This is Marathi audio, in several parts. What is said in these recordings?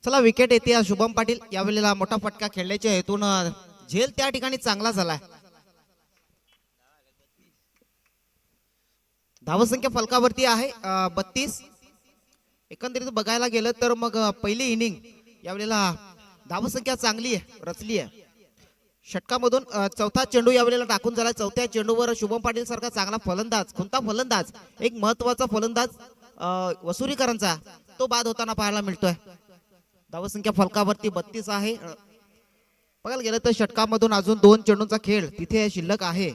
चला विकेट येते शुभम पाटील यावेळेला मोठा फटका खेळण्याच्या हेतून झेल त्या ठिकाणी चांगला झालाय. धावसंख्या फलकावरती आहे 32. एकंदरीत बघायला गेलं तर मग पहिली इनिंग यावेळेला धावसंख्या चांगली आहे, रचली आहे. षटकामधून चौथा चेंडू यावेळेला टाकून झाला. चौथ्या चेंडूवर शुभम पाटील सारखा चांगला फलंदाज, कोणता फलंदाज, एक महत्वाचा फलंदाज वसुरीकरांचा तो बाद होताना पाहायला मिळतोय. धावसंख्या फलकावरती 32 आहे. बघायला गेलं तर षटकामधून अजून 2 चेंडूंचा खेळ तिथे शिल्लक आहे.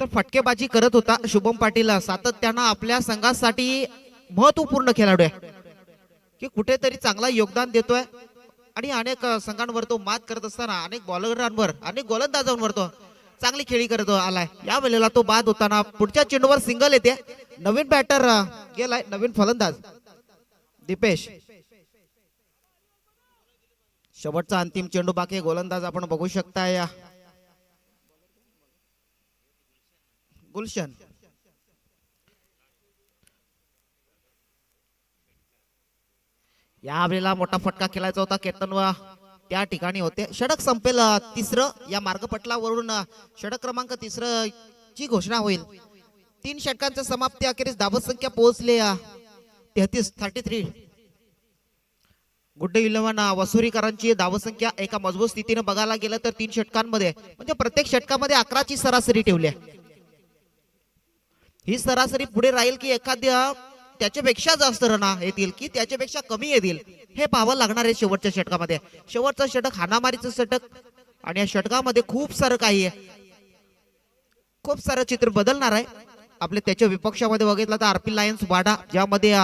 तर फटकेबाजी करत होता शुभम पाटील, सातत्यानं आपल्या संघासाठी महत्वपूर्ण खेळाडू आहे की कुठेतरी चांगला योगदान देतोय आणि अनेक संघांवर तो मात करत असताना अनेक बॉलरांवर अनेक गोलंदाजांवर तो चांगली खेळी करत आलाय. या वेळेला तो बाद होताना पुढच्या चेंडूवर सिंगल येते. नवीन बॅटर गेलाय, नवीन फलंदाज दीपेश. शेवटचा अंतिम चेंडू बाकी गोलंदाज आपण बघू शकताय गुलशन. यावेळेला मोठा फटका खेळायचा होता केतन त्या ठिकाणी होते. षटक संपेल तिसरं या मार्गपटलावरून षटक क्रमांक 3 ची घोषणा होईल. 3 षटकांच्या समाप्ती अखेरीस धावसंख्या पोहोचले 33. गुड 11 वसुरीकरांची धावसंख्या एका मजबूत स्थितीने बघायला गेलं तर 3 षटकांमध्ये म्हणजे प्रत्येक षटकामध्ये 11 ची सरासरी ठेवली आहे. ही सरासरी पुढे राहील की एखाद्या त्याच्यापेक्षा जास्त रन येतील की त्याच्यापेक्षा कमी येतील हे पाहावं लागणार आहे शेवटच्या षटकामध्ये. शेवटचं षटक हाणामारीचं षटक आणि या षटकामध्ये खूप सारं काही आहे, खूप सारं चित्र बदलणार आहे. आपले त्याच्या विपक्षामध्ये बघितलं तर आरपी लायन्स वाडा ज्यामध्ये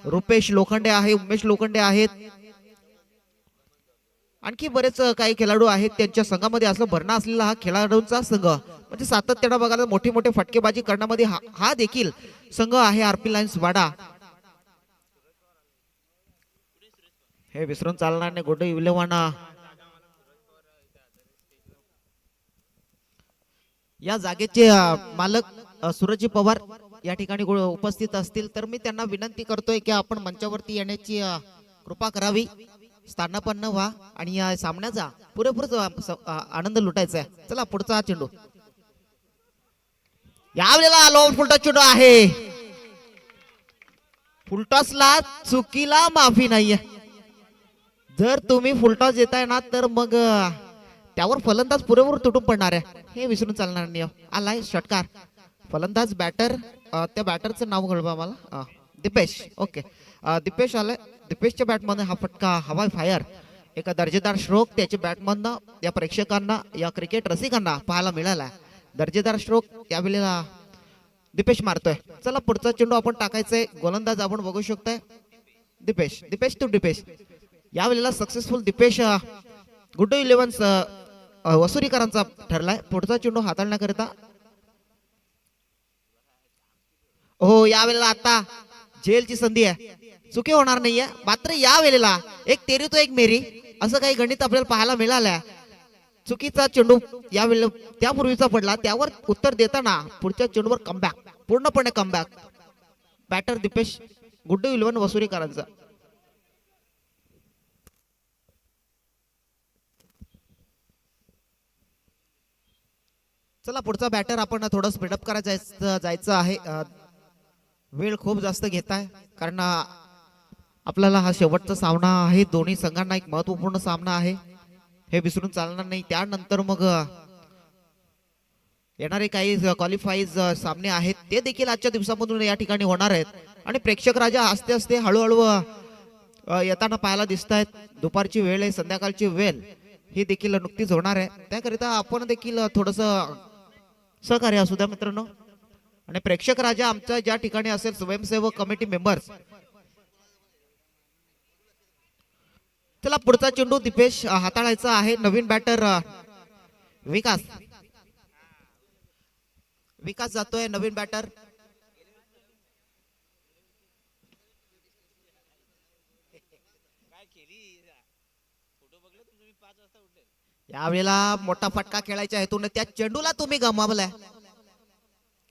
रुपेश लोखंडे आहे, उमेश लोखंडे आहेत, आणखी बरेच काही खेळाडू आहेत. त्यांच्या संघामध्ये असं भरणा असलेला हा खेळाडूंचा संघ म्हणजे सातत्यानं बघायला मोठे मोठे फटकेबाजी करण्यामध्ये हा देखील संघ आहे आरपी लायन्स वाडा. हे विसरून चालणार नाही. गुड 11 या जागेचे मालक सूरजी पवार या ठिकाणी उपस्थित असतील तर मी त्यांना विनंती करतोय की आपण मंचावरती येण्याची कृपा करावी, स्थानापन्न व्हा आणि या सामन्याचा पुरेपूर आनंद लुटायचा आहे. चला पुढचा चेंडू यावेळेला लो फुलटॉस चेंडू आहे. फुलटॉसला चुकीला माफी नाहीये. जर तुम्ही फुलटॉस देताय ना तर मग त्यावर फलंदाज पुरेपूर तुटून पडणार आहे, हे विसरून चालणार नाही. आलाय षटकार फलंदाज बॅटर, त्या बॅटरचं नाव कळवा मला, दीपेश. ओके, दीपेश आलाय. दीपेशच्या बॅटमध्ये हा फटका हवाय फायर, एका दर्जेदार स्ट्रोक त्याच्या बॅटमधनं या प्रेक्षकांना या क्रिकेट रसिकांना पाहायला मिळाला. दर्जेदार स्ट्रोक यावेळेला दीपेश मारतोय. चला पुढचा चेंडू आपण टाकायचंय. गोलंदाज आपण बघू शकताय दीपेश टू दीपेश. यावेळेला सक्सेसफुल दीपेश गुड 11 वसुरीकरांचा ठरलाय. पुढचा चेंडू हाताळण्याकरिता हो यावेळेला आता जेलची संधी आहे, चुकी होणार नाहीये. मात्र या वेळेला एक तेरी तो एक मेरी असं काही गणित आपल्याला पाहायला मिळालं. चुकीचा चेंडू यावेळेला त्यापूर्वीचा पडला, त्यावर उत्तर देताना पुढच्या चेंडूवर कमबॅक, पूर्णपणे कमबॅक. बॅटर दीपेश गुड 11 वसुरीकरांचा. चला पुढचा बॅटर आपण थोडं स्पीडअप करायचं जायचं आहे. वेळ खूप जास्त घेत आहे कारण आपल्याला हा शेवटचा सामना आहे. दोन्ही संघांना एक महत्वपूर्ण सामना आहे, हे विसरून चालणार नाही. त्यानंतर मग येणारे काही क्वालिफाईज सामने आहेत ते देखील आजच्या दिवसामधून या ठिकाणी होणार आहेत. आणि प्रेक्षक राजा आस्ते आस्ते हळूहळू येताना पाहायला दिसत आहेत. दुपारची वेळ आहे, संध्याकाळची वेळ ही देखील नुकतीच होणार आहे. त्याकरिता आपण देखील थोडस सहकार्य असू द्या मित्रांनो. आणि प्रेक्षक राजा आमच्या ज्या ठिकाणी असेल स्वयंसेवक कमिटी मेंबर्स. चला पुढचा चेंडू दीपेश हाताळायचा आहे. नवीन बॅटर विकास जातोय. नवीन बॅटर यावेळेला मोठा फटका खेळायच्या हेतून त्या चेंडूला तुम्ही गमावलाय.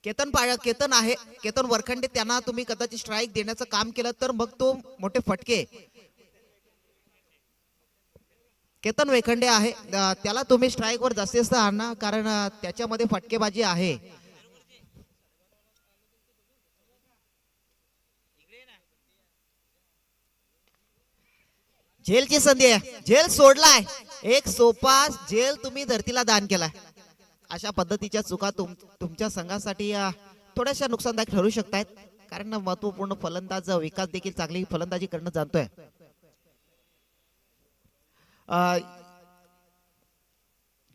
केतन आहे, केतन वरखंडे, त्यांना तुम्ही कदाचित स्ट्राईक देण्याचं काम केलं तर मग तो मोठे फटके. केतन वेखंडे आहे, त्याला तुम्ही स्ट्राईक वर जास्तीत आणा, कारण त्याच्यामध्ये फटकेबाजी आहे. झेलची संधी आहे, झेल सोडलाय. एक सोपा झेल तुम्ही धरतीला दान केलाय. अशा पद्धतीच्या चुका तुमच्या संघासाठी थोड्याशा नुकसानदायक ठरू शकतायत, कारण महत्वपूर्ण फलंदाज विकास देखील चांगली फलंदाजी करणं जाणतोय.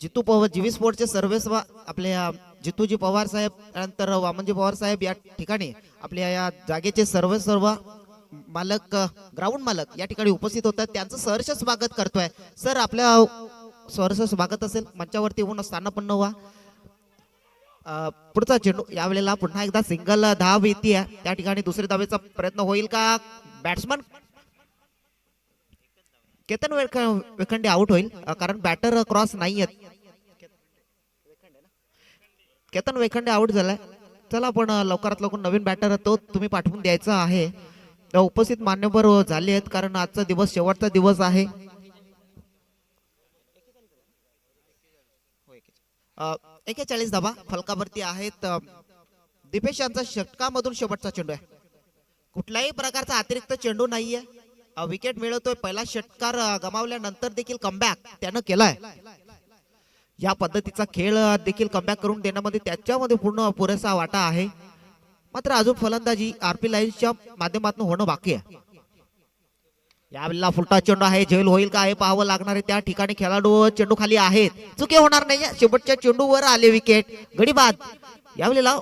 जितू पवार, जीवी स्पोर्टचे सर्वेस्वा आपले जितूजी पवार साहेब, त्यानंतर वामनजी पवार साहेब या ठिकाणी आपल्या या जागेचे सर्व मालक, ग्राउंड मालक या ठिकाणी उपस्थित होतात. त्यांचं सहर्ष स्वागत करतोय. सर, आपल्या सहर्ष स्वागत असेल, मंचावरती येऊन स्थानापन्न व्हा. पुढचा चेंडू, यावेळेला पुन्हा एकदा सिंगल धाव येते. त्या ठिकाणी दुसऱ्या धावेचा प्रयत्न होईल का? बॅट्समन केतन वेखंडे आउट होईल, कारण बॅटर क्रॉस नाही आहेत. केतन वेखंडे आउट झालाय. चला, आपण लवकरात लवकर नवीन बॅटर तो तुम्ही पाठवून द्यायचा आहे. उपस्थित मान्यवर झाले आहेत, कारण आजचा दिवस शेवटचा दिवस आहे. 41 धावा फलकावरती आहेत. दीपेश यांचा षटकामधून शेवटचा चेंडू आहे. कुठल्याही प्रकारचा अतिरिक्त चेंडू नाहीये. विकेट मिळवतोय. पहिला षटकार गमावल्यानंतर देखील कमबॅक त्यानं केलाय. या पद्धतीचा खेळ देखील कमबॅक करून देण्यामध्ये त्याच्यामध्ये पूर्ण पुरेसा वाटा आहे. मात्र अजून फलंदाजी आरपी लाईन्सच्या माध्यमातून होणं बाकी आहे. यावेळेला फुलटा चेंडू आहे, झेल होईल का हे पाहावं लागणार आहे. त्या ठिकाणी खेळाडू चेंडू खाली आहेत, चुके होणार नाही. शेवटच्या चेंडूवर आले विकेट, गडी बाद. यावेळेला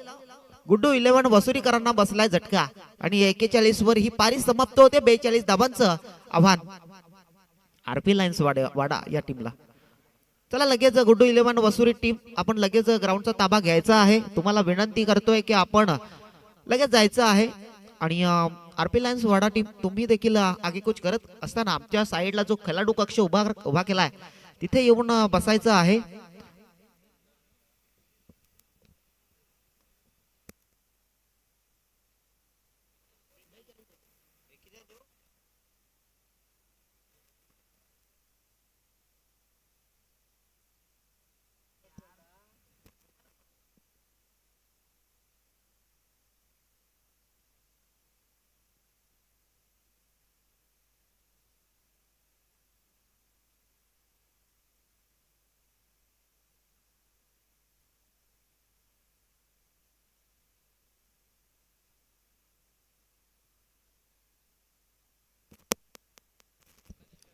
गुड्डू 11 वसुरीकरांना बसलाय झटका आणि 41 वर ही पारी समाप्त होते. 42 धावांचं आव्हान आरपी लाईन्स वाडा या टीमला. चला, लगेच गुड्डू 11 वसुरी टीम, आपण लगेच ग्राउंडचा ताबा घ्यायचा आहे. तुम्हाला विनंती करतोय की आपण लगेच जायचं आहे. आणि आरपी लायन्स वाडा टीम, तुम्ही देखील आगेकूच करत असताना आमच्या साईडला जो खेळाडू कक्ष उभा केलाय तिथे येऊन बसायचं आहे.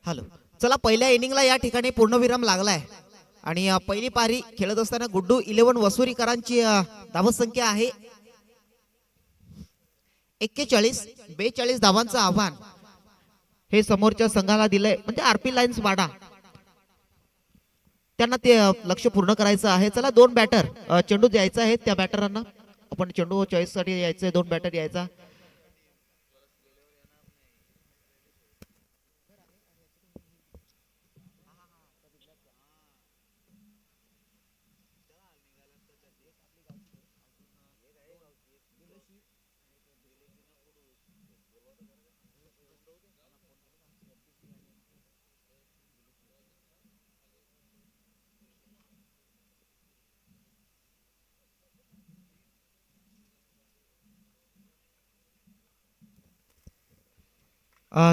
हॅलो, चला, पहिल्या इनिंगला या ठिकाणी पूर्णविराम लागलाय आणि पहिली पारी खेळत असताना गुड्डू 11 वसुरीकरांची धावसंख्या आहे 41. 42 धावांचं आव्हान हे समोरच्या संघाला दिलंय, म्हणजे आरपी लाईन्स वाडा, त्यांना ते लक्ष पूर्ण करायचं आहे. चला, 2 बॅटर चेंडू द्यायचा आहे त्या बॅटरांना. आपण चेंडू चॉईस साठी यायचंय, 2 बॅटर यायचा.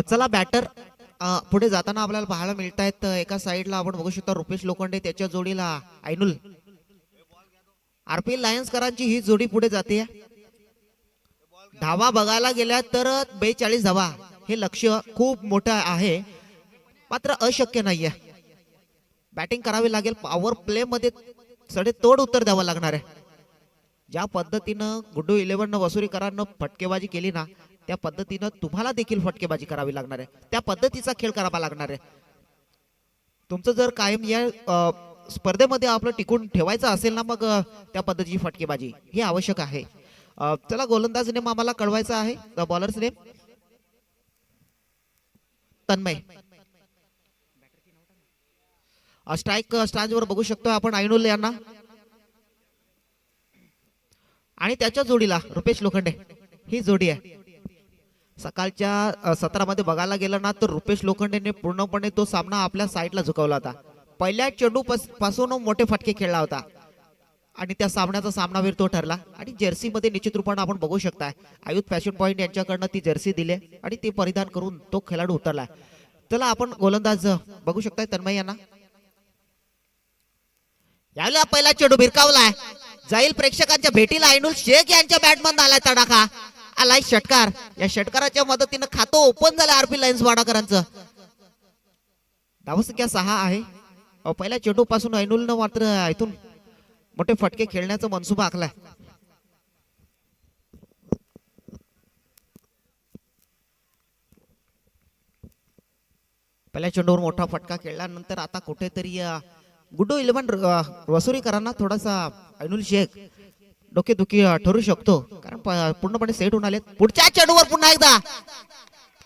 चला, बॅटर पुढे जाताना आपल्याला पाहायला मिळत आहेत. एका साइडला आपण बघू शकता रुपेश लोखंडे, त्याच्या जोडीला ऐनुल. आरपी लायन्सकरांची ही जोडी पुढे जाते. धावा बघायला गेल्या तर 42 धावा हे लक्ष्य खूप मोठं आहे, मात्र अशक्य नाहीये. बॅटिंग करावी लागेल. पॉवर प्ले मध्ये सडेतोड उत्तर द्यावं लागणार आहे. ज्या पद्धतीनं गुड्डू 11 वसुरीकरांना फटकेबाजी केली ना, त्या पद्धतीनं तुम्हाला देखील फटकेबाजी करावी लागणार आहे. त्या पद्धतीचा खेळ करावा लागणार आहे. तुमचं जर कायम या स्पर्धेमध्ये आपलं टिकून ठेवायचं असेल ना, मग त्या पद्धतीची फटकेबाजी ही आवश्यक आहे. चला, गोलंदाज नेम आम्हाला कळवायचा आहे. Bowlers name Tanmay. स्ट्राईक स्टांजवर बघू शकतो आपण ऐनुल यांना आणि त्याच्या जोडीला रुपेश लोखंडे ही जोडी आहे. सकाळच्या सत्रामध्ये बघायला गेलं ना तर रुपेश लोखंडेने पूर्णपणे तो सामना आपल्या साईडला झुकवला होता. पहिल्या चेंडू पासून मोठे फटके खेळला होता आणि त्या सामन्याचा सामनावीर तो ठरला. आणि जर्सी मध्ये निश्चित रूपाने आपण बघू शकताय आयुध फॅशन पॉइंट यांच्याकडनं ती जर्सी दिली आणि ती परिधान करून तो खेळाडू उतरला. चला आपण गोलंदाज बघू शकताय तन्मय यांना. याला पहिला चेंडू भिरकावलाय जाईल प्रेक्षकांच्या भेटीला. ऐनुल शेख यांच्या बॅटमधून आलाय तडाखा, आलाय षटकार. या षटकाराच्या मदतीनं खातं ओपन झालं आरपी लायन्स वाडाकरांचं. धावसंख्या 6 आहे. पहिल्या चेंडू पासून ऐनुलनं मात्र इथून मोठे फटके खेळण्याचा मनसुबा आखलाय. पहिल्या चेंडूवर मोठा फटका खेळल्यानंतर आता कुठेतरी गुड्डू 11 वसुरीकरांना थोडासा ऐनुल शेख डोकेदुखी ठरू शकतो कारण पूर्णपणे सेट होऊन आले. पुढच्या चेंडूवर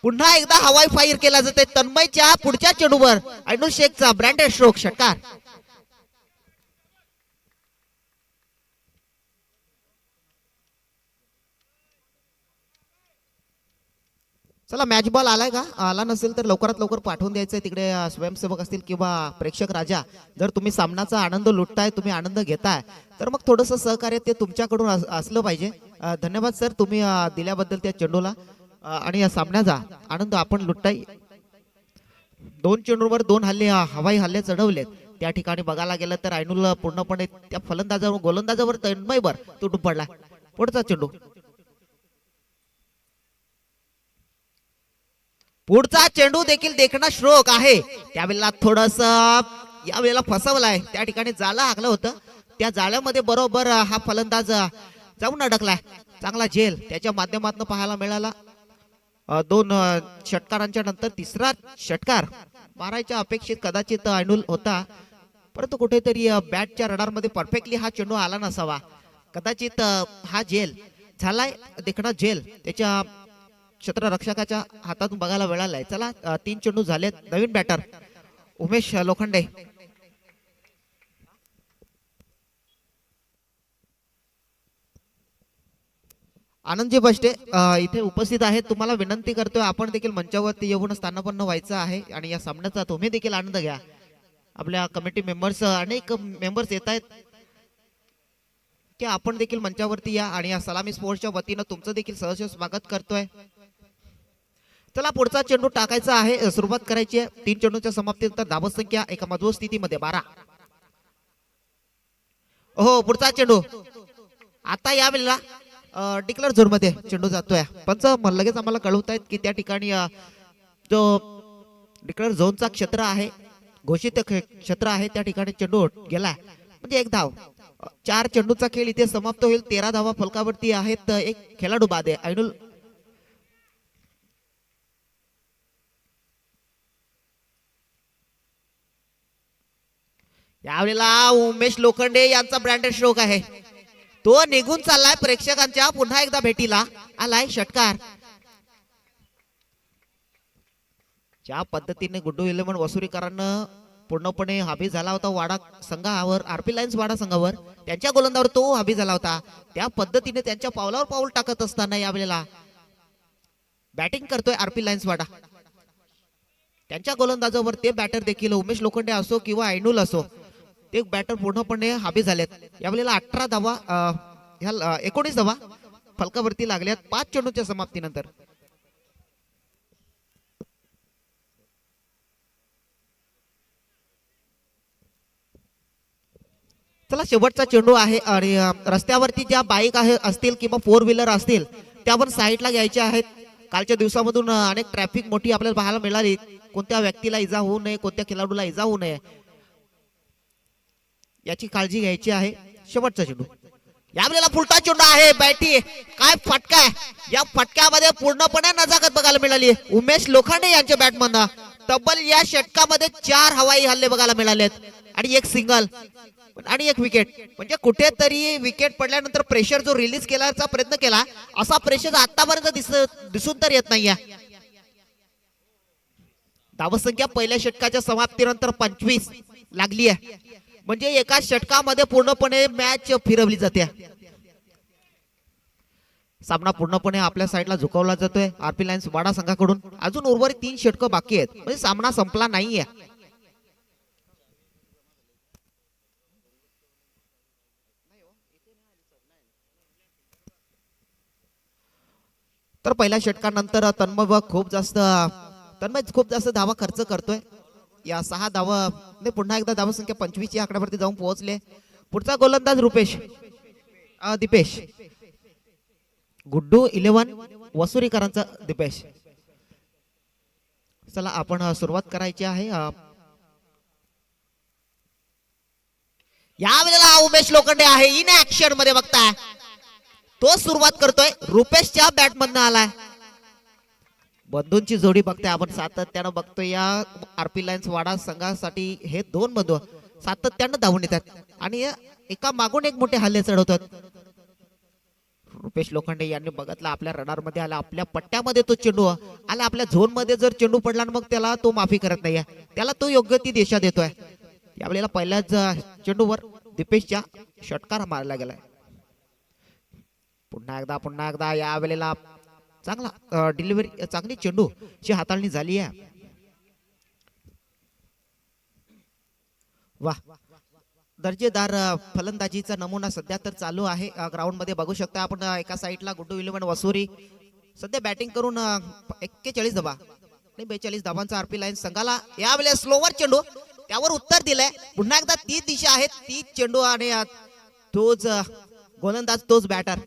पुन्हा एकदा हवाई फायर केला जाते तन्मयच्या पुढच्या चेंडूवर ऐनुल शेखचा ब्रँडेड स्ट्रोक षटकार. चला मॅच बॉल आलाय का? आला नसेल तर लवकरात लवकर पाठवून द्यायचंय तिकडे स्वयंसेवक असतील किंवा प्रेक्षक राजा. जर तुम्ही सामनाचा आनंद लुटताय, तुम्ही आनंद घेताय तर मग थोडंसं सहकार्य ते तुमच्याकडून असलं पाहिजे. धन्यवाद सर तुम्ही दिल्याबद्दल त्या चेंडूला आणि या सामन्याचा आनंद आपण लुटताय. 2 चेंडूवर 2 हल्ले हवाई हल्ले चढवलेत. त्या ठिकाणी बघायला गेलं तर ऐनुल पूर्णपणे त्या फलंदाजावर गोलंदाजावर तन्मयवर तुटून पडला. पुढचा चेंडू देखील देखणा स्ट्रोक आहे. त्यावेळेला थोडस यावेळेला फसवलाय. त्या ठिकाणी जाळं हाकलं होतं, त्या जाळ्यामध्ये बरोबर हा फलंदाज जाऊन अडकलाय. चांगला झेल त्याच्या माध्यमातून पाहायला मिळाला. 2 षटकारांच्या नंतर तिसरा षटकार मारायच्या अपेक्षित कदाचित ऐनुल होता, परंतु कुठेतरी बॅटच्या रडारमध्ये परफेक्टली हा चेंडू आला नसावा. कदाचित हा झेल झालाय देखणा झेल त्याच्या क्षेत्ररक्षकाच्या हातातून बघायला मिळालाय. चला 3 चेंडू झालेत. नवीन बॅटर उमेश लोखंडे. आनंदजी बष्टे इथे उपस्थित आहेत. तुम्हाला विनंती करतोय आपण देखील मंचावरती येऊन स्थानापन्न व्हायचं आहे आणि या सामन्याचा तुम्ही देखील आनंद घ्या. आपल्या कमिटी मेंबर्स अनेक मेंबर्स येत आहेत की आपण देखील मंचावरती या आणि या सलामी स्पोर्ट्सच्या वतीनं तुमचं देखील सहर्ष स्वागत करतोय. चला पुढचा चेंडू टाकायचा आहे, सुरुवात करायची आहे. 3 चेंडूच्या समाप्तीनंतर धावसंख्या एका मजबूत स्थितीमध्ये 12. हो पुढचा चेंडू आता या वेळेला डिक्लेअर झोन मध्ये चेंडू जातोय. पंच लगेच आम्हाला कळवतायत की त्या ठिकाणी जो डिक्लेअर झोनचा क्षेत्र आहे, घोषित क्षेत्र आहे, त्या ठिकाणी चेंडू गेलाय म्हणजे 1 धाव. 4 चेंडूचा खेळ इथे समाप्त होईल. 13 धावा फलकावरती आहेत. एक खेळाडू बाद आहे ऐनुल. यावेळेला उमेश लोखंडे यांचा ब्रँडेड स्ट्रोक आहे, तो निघून चाललाय प्रेक्षकांच्या पुन्हा एकदा भेटीला. आलाय षटकार. ज्या पद्धतीने गुड्डू 11 वसुरीकरांना पूर्णपणे हाबी झाला होता वाडा संघावर, आरपी लायन्स वाडा संघावर, त्यांच्या गोलंदावर तो हाबी झाला होता, त्या पद्धतीने त्यांच्या पावलावर पाऊल टाकत असताना यावेळेला बॅटिंग करतोय आरपी लायन्स वाडा. त्यांच्या गोलंदाजावर ते बॅटर देखील उमेश लोखंडे असो किंवा ऐनुल असो, ते बॅटर पूर्णपणे हाबी झालेत. यावेळेला 18 धावा 19 धावा फलकावरती लागल्यात 5 चेंडूच्या समाप्तीनंतर. चला शेवटचा चेंडू आहे आणि रस्त्यावरती ज्या बाईक असतील किंवा 4 व्हीलर असतील त्यावर साईडला घ्यायचे आहेत. कालच्या दिवसामधून अनेक ट्रॅफिक मोठी आपल्याला पाहायला मिळाली. कोणत्या व्यक्तीला इजा होऊ नये, कोणत्या खेळाडूला इजा होऊ नये याची काळजी घ्यायची आहे. शेवटचा चेंडू यावेळेला फुलटा चेंडू आहे. बॅटी काय फटका आहे, या फटक्यामध्ये पूर्णपणे नजाकत बघायला मिळाली उमेश लोखंडे यांच्या बॅटमधून. तब्बल या षटकामध्ये 4 हवाई हल्ले बघायला मिळालेत आणि 1 सिंगल आणि 1 विकेट. म्हणजे कुठेतरी विकेट पडल्यानंतर प्रेशर जो रिलीज केल्याचा प्रयत्न केला, असा प्रेशर आतापर्यंत दिसून तर येत नाहीये. धावसंख्या पहिल्या षटकाच्या समाप्तीनंतर 25. लागली आहे, म्हणजे एका षटकामध्ये पूर्णपणे मॅच फिरवली जाते. सामना पूर्णपणे आपल्या साईडला झुकवला जातोय आरपी लायन्स वाडा संघाकडून. अजून उर्वरित 3 षटकं बाकी आहेत, म्हणजे सामना संपला नाहीये. तर पहिल्या षटकानंतर तन्मय खूप जास्त धावा खर्च करतोय. या 6 धावा पुन्हा एकदा धावा संख्या 25 या आकड्यावरती जाऊन पोहोचले. पुढचा गोलंदाज दीपेश. गुड्डू 11 वसुरीकरांचा दीपेश. चला आपण सुरुवात करायची आहे. या वेळेला उमेश लोखंडे आहे इन ऍक्शन मध्ये, बघताय तो सुरुवात करतोय. रुपेशच्या बॅट मधनं आलाय. बंधूंची जोडी बघताय आपण सातत्यानं बघतोय. या आरपी लायन्स वाडा संघासाठी हे 2 बंधू सातत्यानं धावून येतात आणि एका मागून एक मोठे हल्ले चढवतात. रुपेश लोखंडे यांनी बघितला आपल्या रडार मध्ये आला, आपल्या पट्ट्यामध्ये तो चेंडू आला, आपल्या झोन मध्ये जर चेंडू पडला मग त्याला तो माफी करत नाहीये, त्याला तो योग्य ती दिशा देतोय. यावेळेला पहिल्याच चेंडूवर दीपेशच्या षटकार मारला गेलाय. पुन्हा एकदा या वेळेला चांगला डिलिव्हरी, चांगली चेंडूची हाताळणी झाली आहे. वाह, दर्जेदार फलंदाजीचा नमुना सध्या तर चालू आहे ग्राउंड मध्ये. बघू शकता आपण एका साईडला गुड्डू 11 वसुरी सध्या बॅटिंग करून 41 धावा आणि 42 धावांचा आरपी लायन्स संघाला यावेळेला स्लोवर चेंडू त्यावर उत्तर दिलंय. पुन्हा एकदा तीच दिशा आहे, तीच चेंडू आणि तोच गोलंदाज, तोच बॅटर.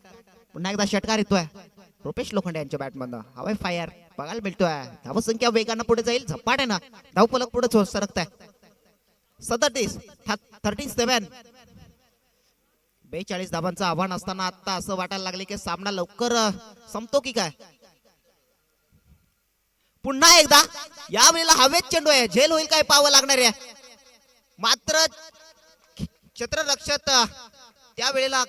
पुन्हा एकदा षटकार येतोय रुपेश लोखंडे यांच्या बॅट मधनं. हवाय फायर बघायला मिळतोय. धाव संख्या वेगानं पुढे जाईल, झपाट्यानं धावफलक पुढे सरकताय. 37 42 धावांचं आव्हान असताना आता असं वाटायला लागले की सामना लवकर संपतो की काय. पुन्हा एकदा या वेळेला हवेत चेंडू आहे, झेल होईल काय पाहावं लागणार आहे. मात्र क्षेत्ररक्षक त्यावेळेला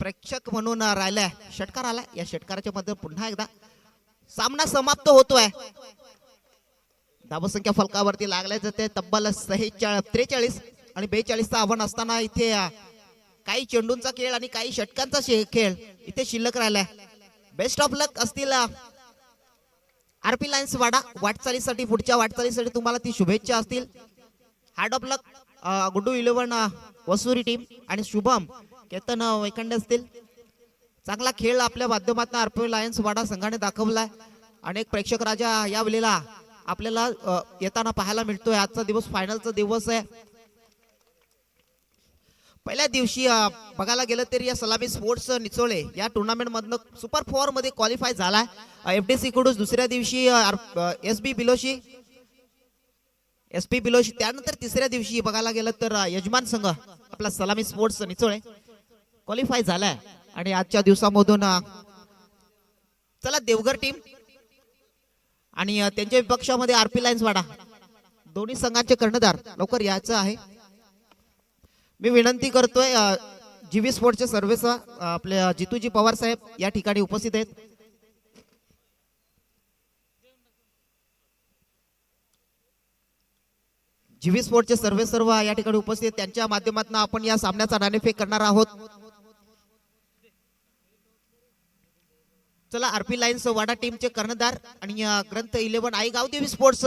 प्रेक्षक म्हणून राहिलाय. षटकार आलाय, या षटकाराच्या मध्ये पुन्हा एकदा सामना समाप्त होतोय. धावसंख्या फलकावरती लागल्या जाते तब्बल 43 आणि 42चं आव्हान असताना इथे काही चेंडूंचा खेळ आणि काही षटकांचा खेळ इथे शिल्लक राहिलाय. बेस्ट ऑफ लक असतील आरपी लायन्स वाडा वाटचालीसाठी, पुढच्या वाटचालीसाठी तुम्हाला ती शुभेच्छा असतील. हार्ड ऑफ लक गुड्डू 11 वसुरी टीम आणि शुभम केतन वैखंडे असतील. चांगला खेळ आपल्या माध्यमातून आरपी लायन्स वाडा संघाने दाखवलाय. अनेक प्रेक्षक राजा या वेळेला आपल्याला येताना पाहायला मिळतोय. आजचा दिवस फायनलचा दिवस आहे. पहिल्या दिवशी बघायला गेलं तरी या सलामी स्पोर्ट्स निचोळे या टुर्नामेंट मधनं सुपर 4 मध्ये क्वालिफाय झालाय. एफडीसी कडून दुसऱ्या दिवशी एसपी बिलोशी, त्यानंतर तिसऱ्या दिवशी बघायला गेलं तर यजमान संघ आपला सलामी स्पोर्ट्स निचोळे क्वालिफाय झालाय. आणि आजच्या दिवसामधून चला देवघर टीम आणि त्यांच्या विपक्षामध्ये आरपी लायन्स वाडा, दोन्ही संघांचे कर्णधार लवकर यायचं आहे. मी विनंती करतोय जीवी स्पोर्ट्सचे सर्वेसर आपले जितूजी पवार साहेब या ठिकाणी उपस्थित आहेत. जीवी स्पोर्ट्सचे सर्वेसर्व या ठिकाणी उपस्थित, त्यांच्या माध्यमातून आपण या सामन्याचा नाणेफेक करणार आहोत. चला आरपी लायन्स वाडा टीमचे कर्णधार आणि ग्रंथ 11 आई गावदेवी स्पोर्ट्स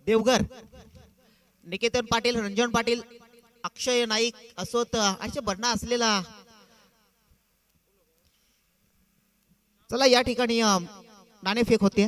देवघर, निकेतन पाटील, रंजन पाटील, अक्षय नाईक असोत असे बरणा असलेला. चला या ठिकाणी नाणेफेक होते.